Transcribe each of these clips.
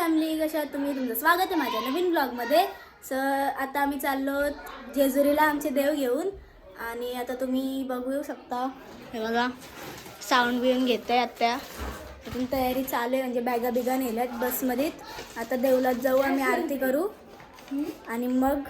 Family, कशा आहात तुम्ही? तुमचं स्वागत आहे माझ्या नवीन ब्लॉगमध्ये. आता आम्ही चाललो जेजुरीला आमचे देव घेऊन. आणि आता तुम्ही बघू शकता, हे बघा साऊंड बिऊन घेते. आता अजून तयारी चालू आहे, म्हणजे बॅगा बिगा नेल्यात बसमध्ये. आता देवलात जाऊ, आम्ही आरती करू आणि मग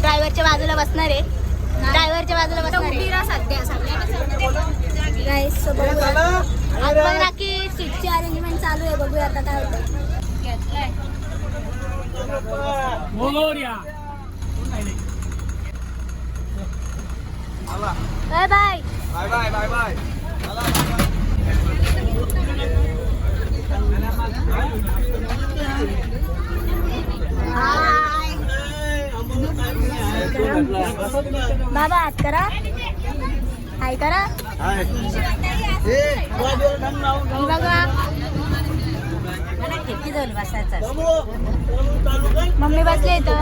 ड्रायव्हरच्या बाजूला बसणार आहे. गाईस बाकी सीटची अरेंजमेंट चालू आहे. बघूया आता काय होतं. Bye bye bye bye bye bye. बाबा हात करा, हाय करा. बघा किती जाऊन बसायचं. मम्मी बसले इथं.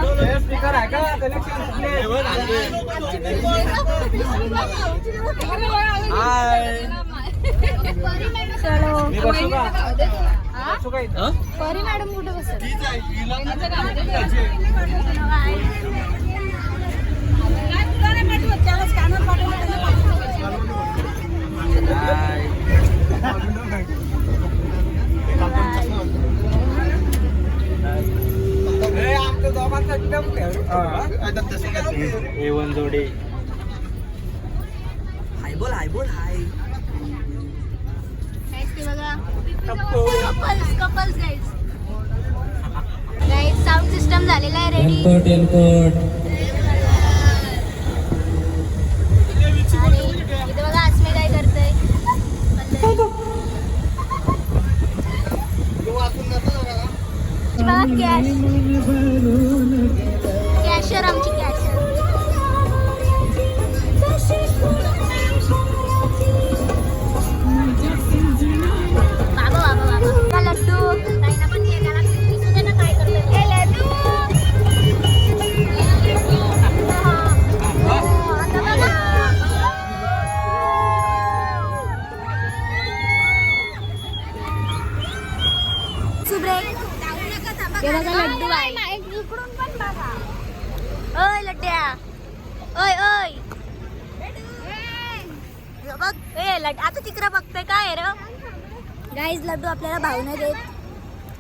परी मॅडम कुठे बसत? जोडे हाय बोल हाय बोल हाय. कपल्स गाईस साऊंड सिस्टम झालेला आहे रेडी. आणि इथे बघा आसमे काय करतोय. कॅशर आमची कॅशर. बाबा बाबा बाबा लड्डू पण काय करतोय लड्डू. हे बघा लड्डू आहे. इकडून पण बघा. ओय लड्ड्या, ओय ओय बघ. आता तिकडं बघतोय काय रे. गाईज लड्डू आपल्याला भाव नाही देत.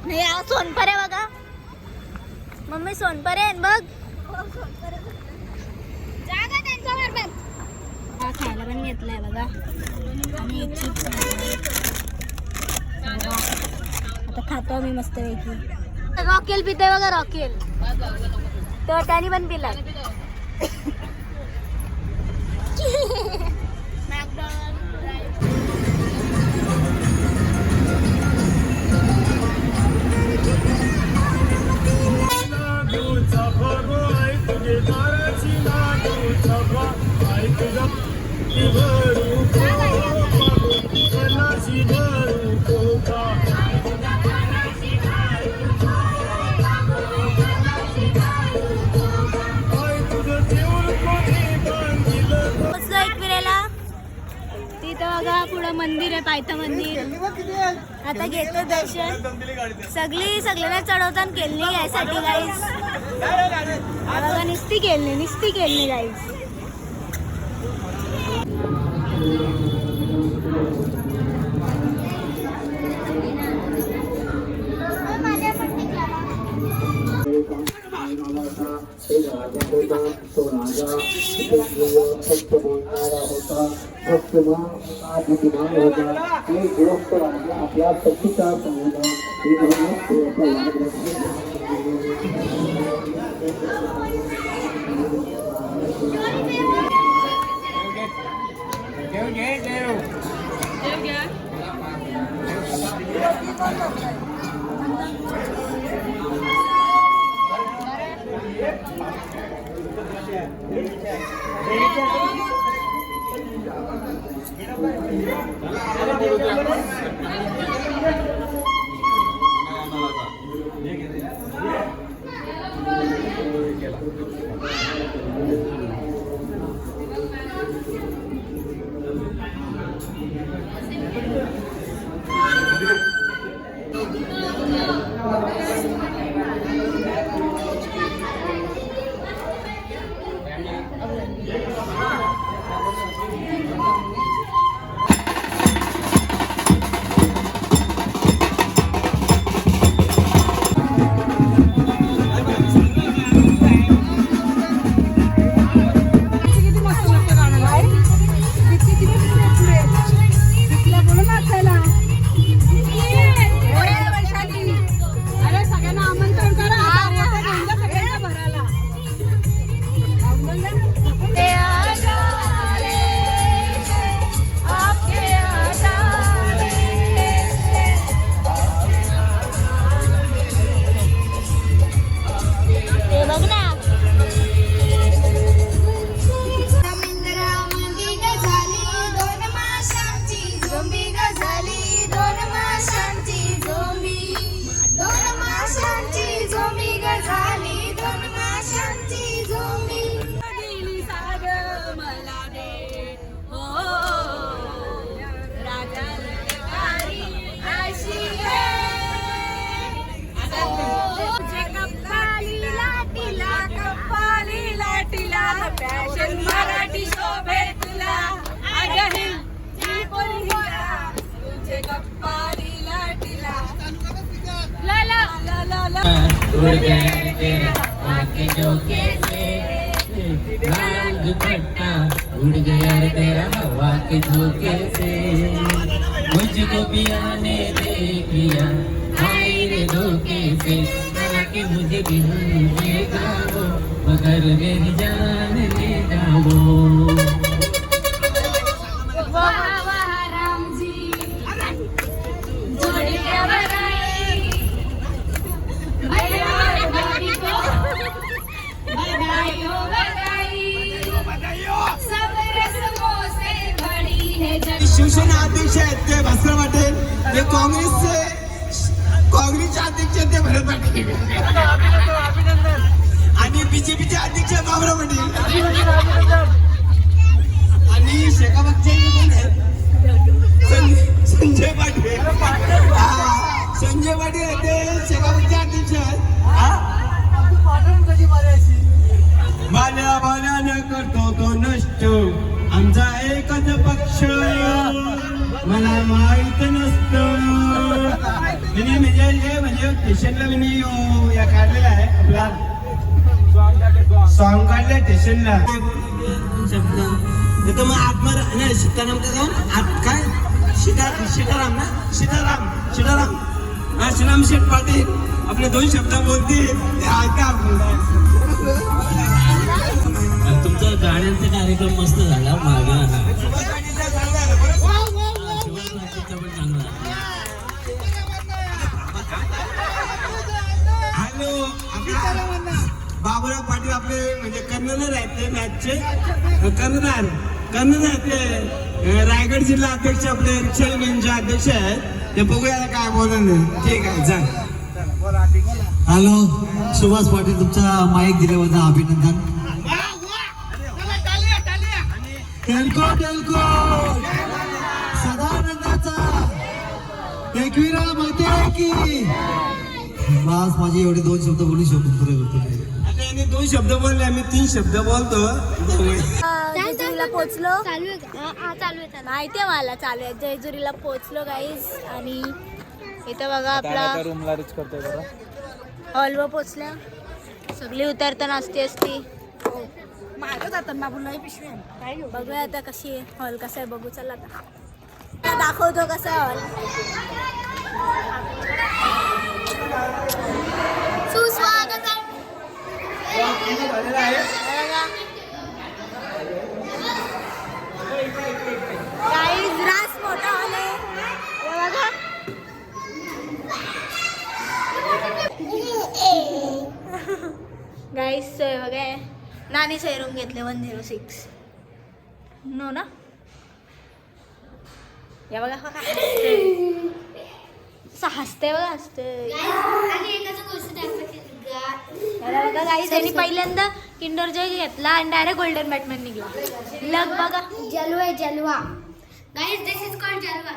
नाही सोनपरे बघा. मम्मी सोनपरे बघ. हा खायला पण घेतलाय बघा. आणि एक चिप्स आता खातो मी मस्त पैकी. रॉकेल पिते बघा रॉकेल, तर त्याने पण पिला. तिथं बघा पुढं मंदिर आहे, पायथा मंदिर. आता घेतो दर्शन. सगळ्यांना चढवताना केली यासाठी गाईस. बघा निस्ती केली गाईस. आपल्या पक्षीचा उड़ गया तेरा आके झोंके से लाल दुपट्टा, उड़ गया रे तेरा हवा के झोंके से. मुझको पिया ने देख लिया हाय रे धोखे से, ताकि मुझे भी भूलेगा वो, मगर मेरी जान ले जाओ. शिवसेना अध्यक्ष आहेत ते भास्कर पाटील, जे काँग्रेसचे अध्यक्ष आहेत ते भरत पाटील, आणि बीजेपीचे अध्यक्ष बाबरा पाटील, आणि शेकापचे संजय पाटील. संजय पाटील ते शेकापचे अध्यक्ष आहेत. बाल्या बाल्याने करतो तो नष्ट आमचा एकच पक्ष, मला माहित नसतं. म्हणजे स्टेशनला मी या काढलेला आहे आपला सॉन्ग काढले स्टेशनला. शब्द मग आत्मा नाही सीताराम का जाऊन काय सीताराम ना सीताराम श्रीराम शेठ पाटील आपले 2 शब्द बोलतील ते ऐका आपल्याला. तुमचा गाण्यांचा कार्यक्रम मस्त झाला मागे. हॅलो, बाबूराव पाटील आपले म्हणजे कर्णधार आहेत ते मॅचचे कर्णधार ते रायगड जिल्हा अध्यक्ष आपले रिक्षा युनियनचे अध्यक्ष आहेत. ते बघूया काय बोलणार नाही. ठीक आहे जा. हॅलो, सुभाष पाटील तुमचा माईक दिल्याबद्दल अभिनंदन. टेल्को सदानंदाचा एकविरा माते की बस माझे एवढे 2 शब्द बोलू शकतो पुरे करतो. आता यांनी 2 शब्द बोलले, आम्ही 3 शब्द बोलतो. जेजुरीला पोचलो. माहितीये मला चालू आहे. जेजुरीला पोचलो गाईज. आणि इथं बघा आपला रूमला रीच करतोय बरं. हॉलवर पोचल्या. सगळी उतरताना असती. बघूया आता कशी आहे हॉल. कसा आहे बघू. चला आता दाखवतो कसा आहे हॉल. सुस्वागत गाईज. रास मोठा हॉल आहे बघा. गाईज सोय बघा. नानीचे रूम घेतले 106 नो ना. या बघा हसते बघा हसते. बघा गाईज त्यांनी पहिल्यांदा किंडर जॉय घेतला आणि डायरेक्ट गोल्डन बॅटमॅन निघला. लग बघा. जलवा गाईज दिस इज कॉल्ड जलवा.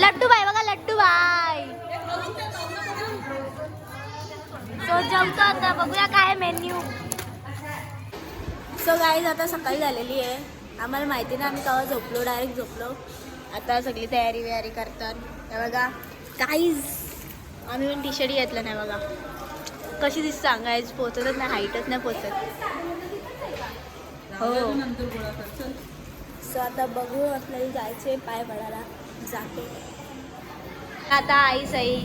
लड्डू बाई बघा, लड्डू बाई. सो जेवतो आता, बघूया काय मेन्यू. सो गाईज आता सकाळी झालेली आहे. आम्हाला माहिती नाही, आम्ही तेव्हा झोपलो, डायरेक्ट झोपलो. आता सगळी तयारी वयारी करतात. हे बघा गाईज, आम्ही पण टी शर्ट घेतलं नाही बघा. कशी दिसत सांगायच, पोचतच नाही, हाईटच नाही पोचत. हो सो आता बघू आपल्याला जायचे पाय पडायला जाते. आता आई सई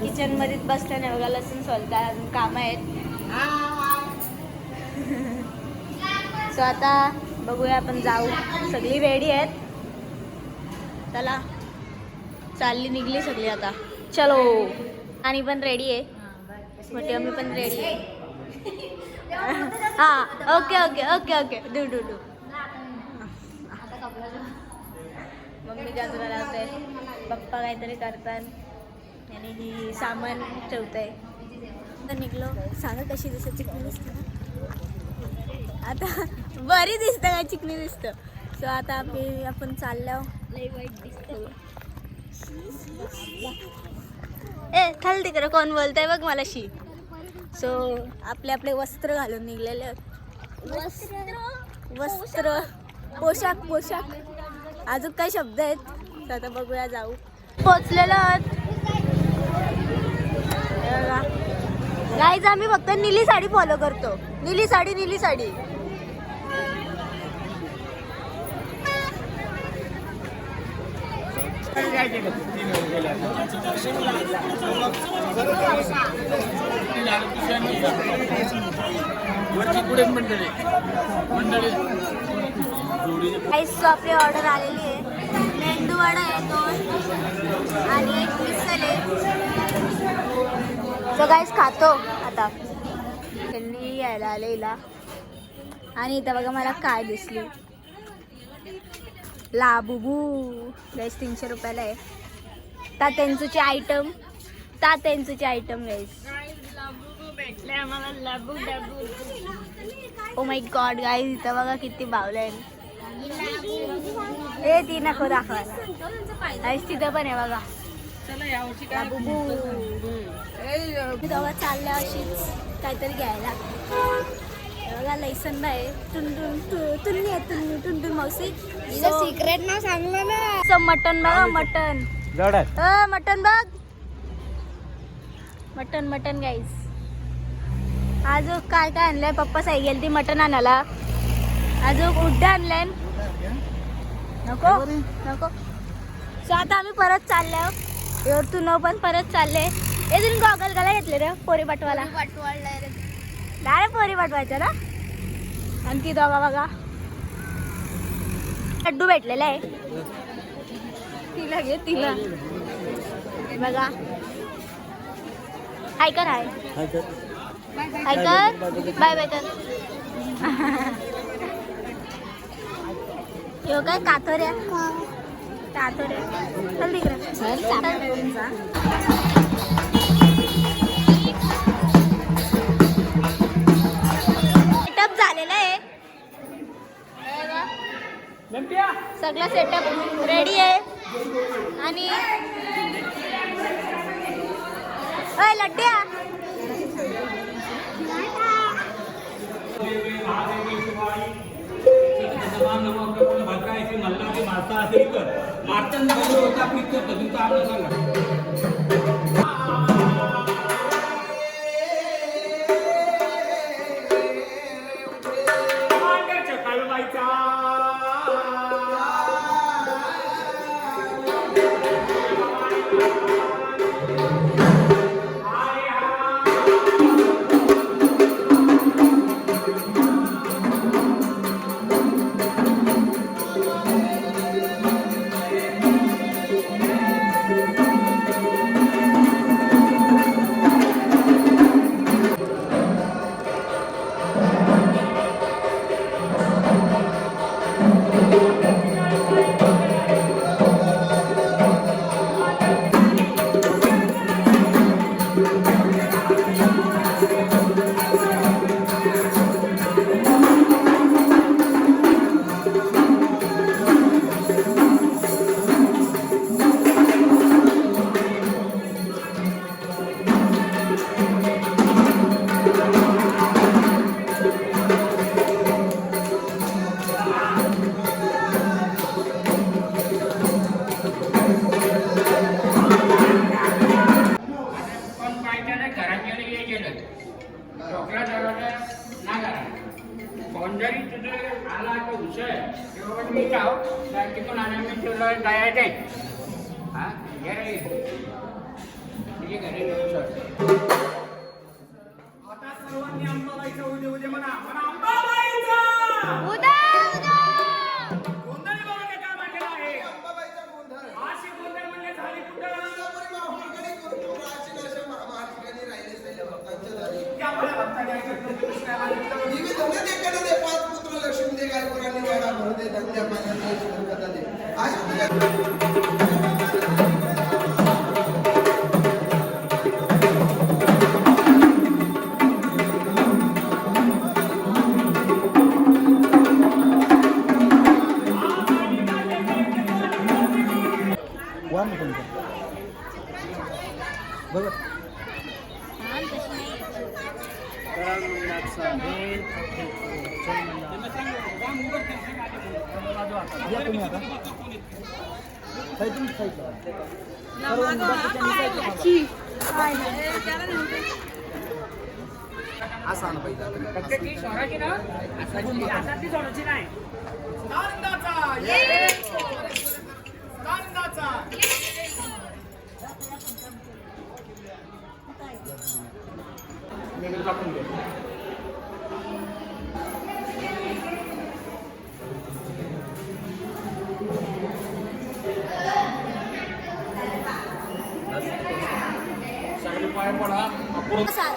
किचन मध्ये बसल्या नाही बघा, लसूण सोलतात, अजून कामं आहेत. सो आता बघूया आपण जाऊ. सगळी रेडी आहेत, चला चालली निघली सगळी आता. चलो. आणि पण रेडी आहे, मोठी मम्मी पण रेडी आहे. हा okay okay okay okay do do do. Mummy गाजरा लावते, पप्पा काहीतरी करतात आणि ही सामान ठेवते. तर निघलो. सांगा कशी दिसत? चिकनी दिसतं ना आता? बरी दिसतं काय? चिकनी दिसतं. सो आता आपण चाललो. लई वाईट दिसतं. ए थाल तिकडे कोण बोलतंय बघ मलाशी. सो आपले आपले वस्त्र घालून निघलेले आहेत. वस्त्र पोशाख पोशाख अजून काही शब्द आहेत. तर आता बघूया, जाऊ. पोचलेलो आहोत. गाईज आम्ही फक्त नीली साडी फॉलो करतो. नीली साडी नीली साडी. गाईज आपली ऑर्डर आलेली आहे. मेंदू वडा आहे 2 आणि 1 मिसल आहे. सो गाईज खातो आता. त्यांनी यायला आलेला आणि इथं बघा मला काय दिसली, लाबुबू. गाईज 300 रुपयाला आहे. तात्यांचूचे आयटम, तात्यांचूचे item guys. Oh my god guys, इथं बघा किती बावलं आहे. ए ती नको दाखवायला. गाईज तिथं पण आहे बघा लाबुबू. तेव्हा चालल्या अशीच काहीतरी घ्यायला. बघा लैसन आहे. टुनटुन तुन्नी आहे, तुन्नी टुनटुन मावशी. सिक्रेट नाव सांगलं ना. मटन बघा, मटन मटन बघ, मटन मटन गाईज. अजून काय काय आणलंय? पप्पा साई गेली ती मटन आणायला. अजून उड्डा आणलंय. नको नको. सो आता आम्ही परत चाललो. तू न पण परत चालले. हे तुम्ही गॉगल घाला घेतले रे पोरी पाठवायला. डाय पोरी पाठवायच्या ना. आणि ती दोघा बघा लड्डू भेटलेला आहे. तिला घे तिला बघा. हाय कर, हाय हाय कर, बाय बाय कर. यो काय काथोऱ्या काथोऱ्या. चल तिकडे. सेटअप झालेला आहे सगळा. सेटअप रेडी आहे. आणि अय लड्ड्या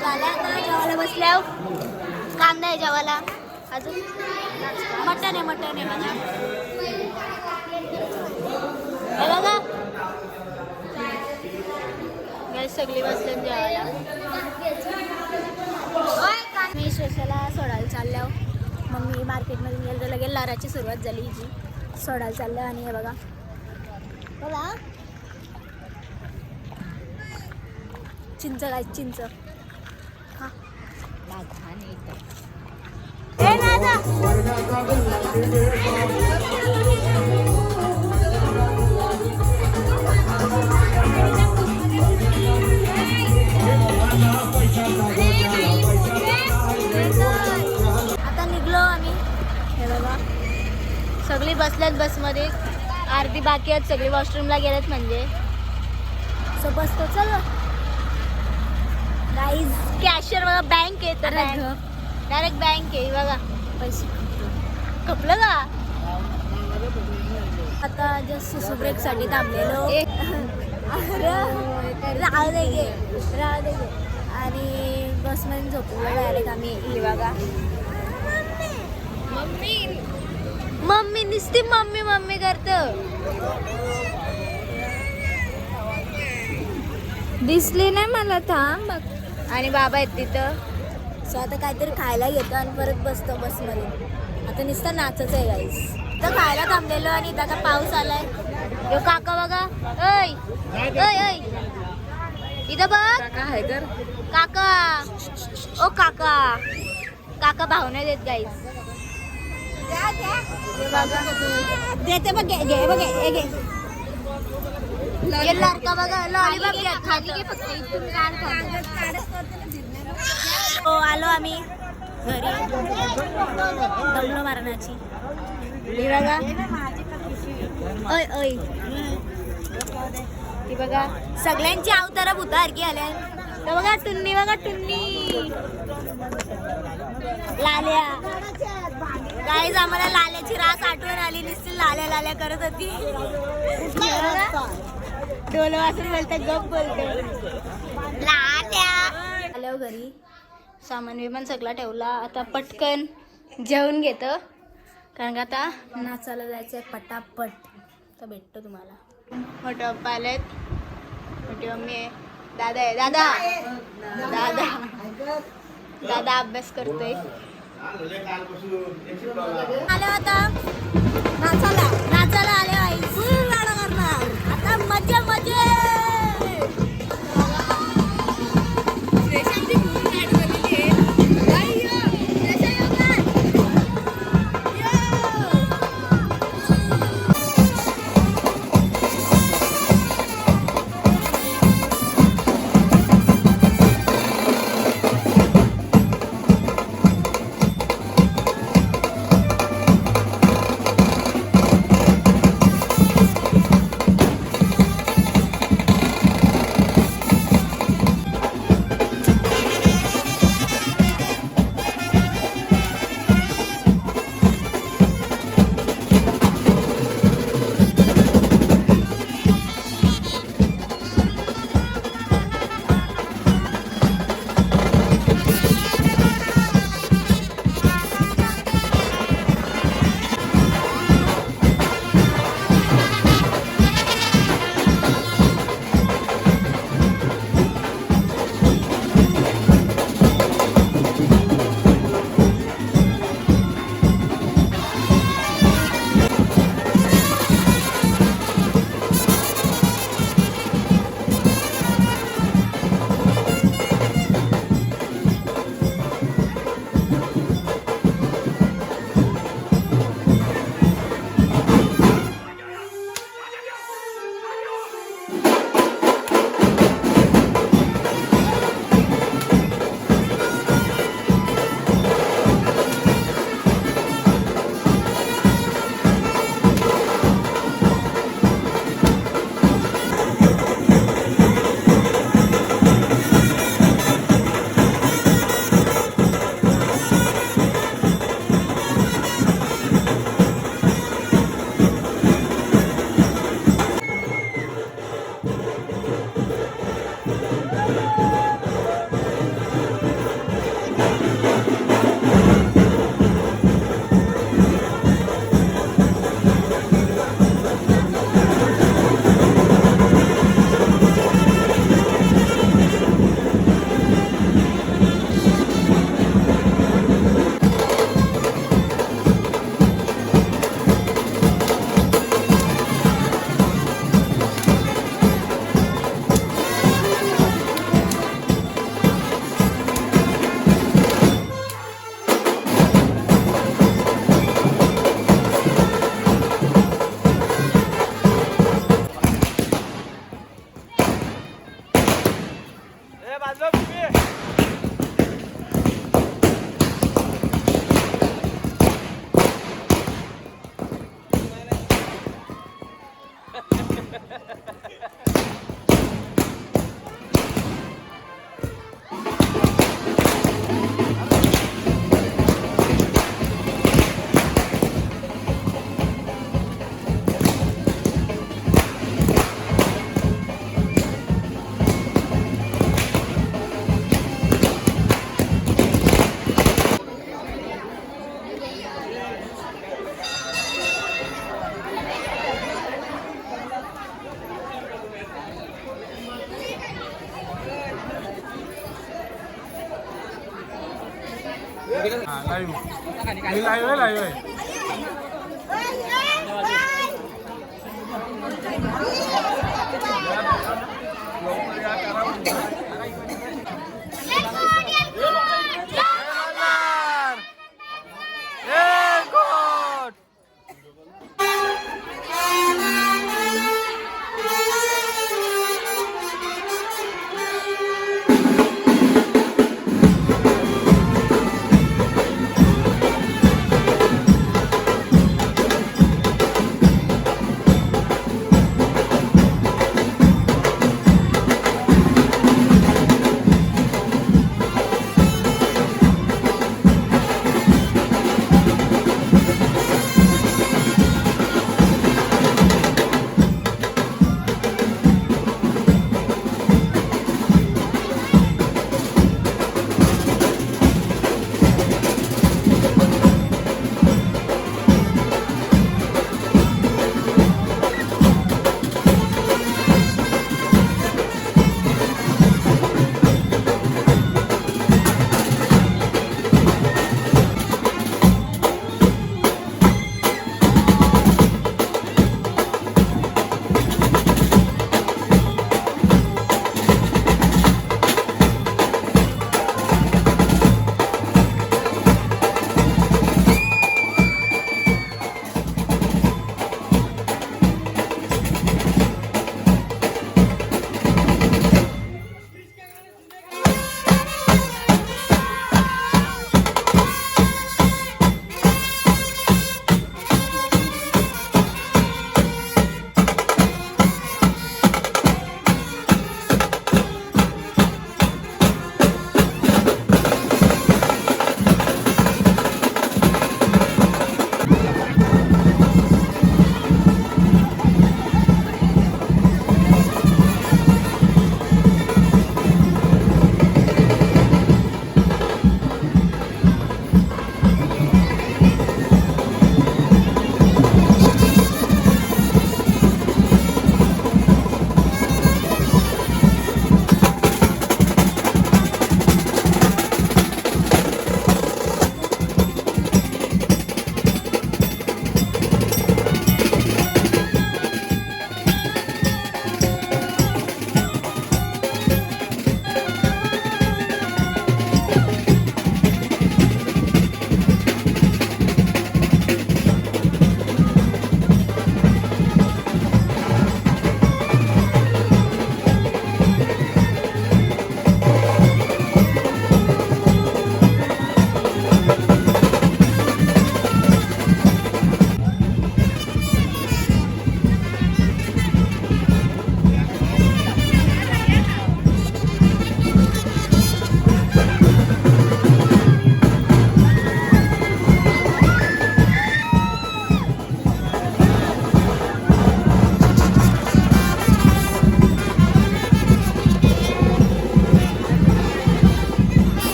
झाल्या आता जेवायला बसल्यावर कांदा आहे जेवायला अजून मटण आहे बघा हे बघा गॅस सगळी बसले जेवायला मी श्रेषाला सोडायला चालल्या मम्मी मार्केटमध्ये गेलं तर लगेच लाराची सुरुवात झाली हिची सोडायला चालल्या आणि हे बघा बघा चिंच काय चिंच खा ए नाना आता निघलो आम्ही हे बघा सगळी बसल्यात बसमध्ये अर्धी बाकी आहेत सगळी वॉशरूमला गेलेत म्हणजे सो बसतो चल गाईज कॅशियर बघा बँक आहे तर डायरेक्ट बँक आहे बघा पैसे खपलं का आता जस्ट सुसू ब्रेकसाठी थांबलेलो राहू दे गे आणि बसमध्ये झोपलो डायरेक्ट आम्ही ही बघा मम्मी नुसती मम्मी करतं दिसली नाही मला थांब आणि बाबा आहेत तिथं सो आता काहीतरी खायला घेतो आणि परत बसतो बसमध्ये आता नुसतं नाचच आहे गाईस तर खायला थांबलेलो आणि आता पाऊस आलाय यो काका बघा ऐ इथं बघ काय तर काका ओ काका भाव नाही देत गाईस देते बघ घे लाडका बघा लॉलीपॉप घ्या खाली घे फक्त इथून हो आलो आम्ही घरी दमलो मारण्याची बघा ओय ती बघा सगळ्यांची अवतारा भूतासारखी आल्या तर बघा टुन्नी लाल्या गाईज आम्हाला लाल्याची रास आठवण आली नुसती लाल्या करत होती डोलं वाजून बोलतात गप बोलते लाल्या आल्यावर घरी सामान विमान सगळा ठेवला आता पटकन जेवून घेतं कारण का आता नाचायला जायचं आहे पटापट तर भेटतो तुम्हाला मोठे पप्पा आलेत मोठी मम्मी आहे दादा आहे दादा अभ्यास करतोय आले आता नाचायला आले आई फुल गाणं करणार आता मजा